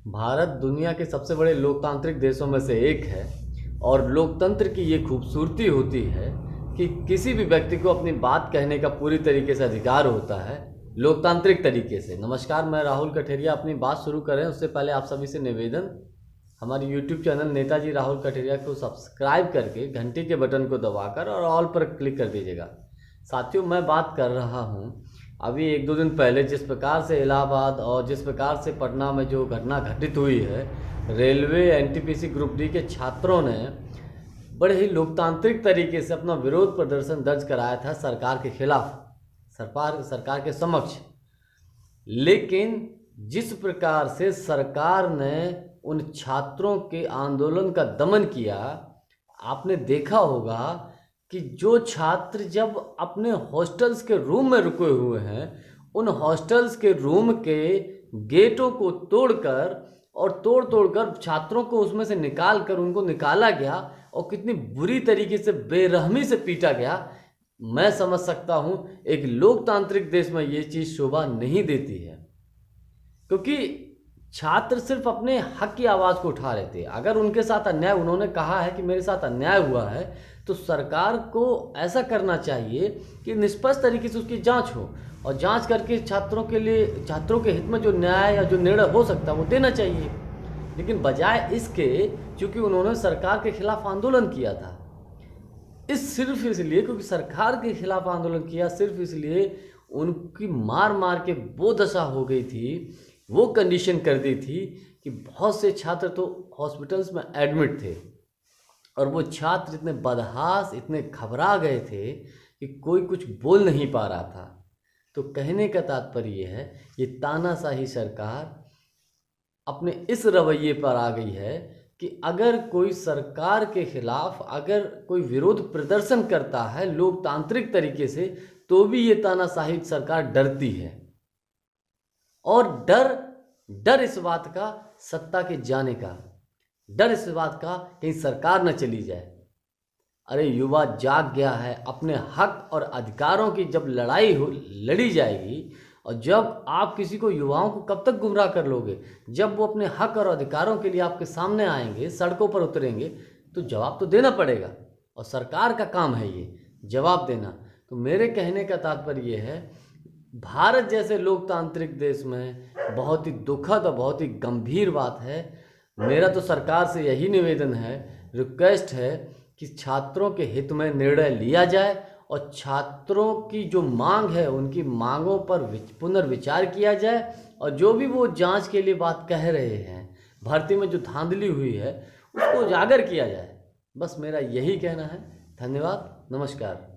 भारत दुनिया के सबसे बड़े लोकतांत्रिक देशों में से एक है और लोकतंत्र की ये खूबसूरती होती है कि किसी भी व्यक्ति को अपनी बात कहने का पूरी तरीके से अधिकार होता है लोकतांत्रिक तरीके से। नमस्कार, मैं राहुल कठेरिया। अपनी बात शुरू करें उससे पहले आप सभी से निवेदन, हमारे YouTube चैनल नेताजी राहुल कठेरिया को सब्सक्राइब करके घंटी के बटन को दबाकर और ऑल पर क्लिक कर दीजिएगा। साथियों, मैं बात कर रहा हूं अभी एक दो दिन पहले जिस प्रकार से इलाहाबाद और जिस प्रकार से पटना में जो घटना घटित हुई है, रेलवे एनटीपीसी ग्रुप डी के छात्रों ने बड़े ही लोकतांत्रिक तरीके से अपना विरोध प्रदर्शन दर्ज कराया था सरकार के खिलाफ, सरकार के समक्ष। लेकिन जिस प्रकार से सरकार ने उन छात्रों के आंदोलन का दमन किया, आपने देखा होगा कि जो छात्र जब अपने हॉस्टल्स के रूम में रुके हुए हैं, उन हॉस्टल्स के रूम के गेटों को तोड़कर छात्रों को उसमें से उनको निकाला गया और कितनी बुरी तरीके से बेरहमी से पीटा गया। मैं समझ सकता हूं एक लोकतांत्रिक देश में ये चीज़ शोभा नहीं देती है, क्योंकि छात्र सिर्फ अपने हक की आवाज़ को उठा रहे थे। अगर उनके साथ अन्याय, उन्होंने कहा है कि मेरे साथ अन्याय हुआ है, तो सरकार को ऐसा करना चाहिए कि निष्पक्ष तरीके से उसकी जांच हो और जांच करके छात्रों के हित में जो न्याय या जो निर्णय हो सकता है वो देना चाहिए। लेकिन बजाय इसके, चूँकि उन्होंने सरकार के खिलाफ आंदोलन किया था, सिर्फ इसलिए क्योंकि सरकार के खिलाफ आंदोलन किया, सिर्फ इसलिए उनकी मार के वो दशा हो गई थी, वो कंडीशन कर दी थी कि बहुत से छात्र तो हॉस्पिटल्स में एडमिट थे और वो छात्र इतने बदहास, इतने घबरा गए थे कि कोई कुछ बोल नहीं पा रहा था। तो कहने का तात्पर्य ये है, ये तानाशाही सरकार अपने इस रवैये पर आ गई है कि अगर कोई सरकार के खिलाफ अगर कोई विरोध प्रदर्शन करता है लोकतांत्रिक तरीके से, तो भी ये तानाशाही सरकार डरती है। और डर इस बात का, सत्ता के जाने का डर, इस बात का कहीं सरकार न चली जाए। अरे युवा जाग गया है, अपने हक और अधिकारों की जब लड़ी जाएगी, और जब आप किसी को, युवाओं को कब तक गुमराह कर लोगे? जब वो अपने हक और अधिकारों के लिए आपके सामने आएंगे, सड़कों पर उतरेंगे, तो जवाब तो देना पड़ेगा और सरकार का काम है ये जवाब देना। तो मेरे कहने का तात्पर्य ये है, भारत जैसे लोकतांत्रिक देश में बहुत ही दुखद और बहुत ही गंभीर बात है। मेरा तो सरकार से यही निवेदन है, रिक्वेस्ट है कि छात्रों के हित में निर्णय लिया जाए और छात्रों की जो मांग है उनकी मांगों पर पुनर्विचार किया जाए, और जो भी वो जांच के लिए बात कह रहे हैं, भर्ती में जो धांधली हुई है, उसको उजागर किया जाए। बस मेरा यही कहना है। धन्यवाद, नमस्कार।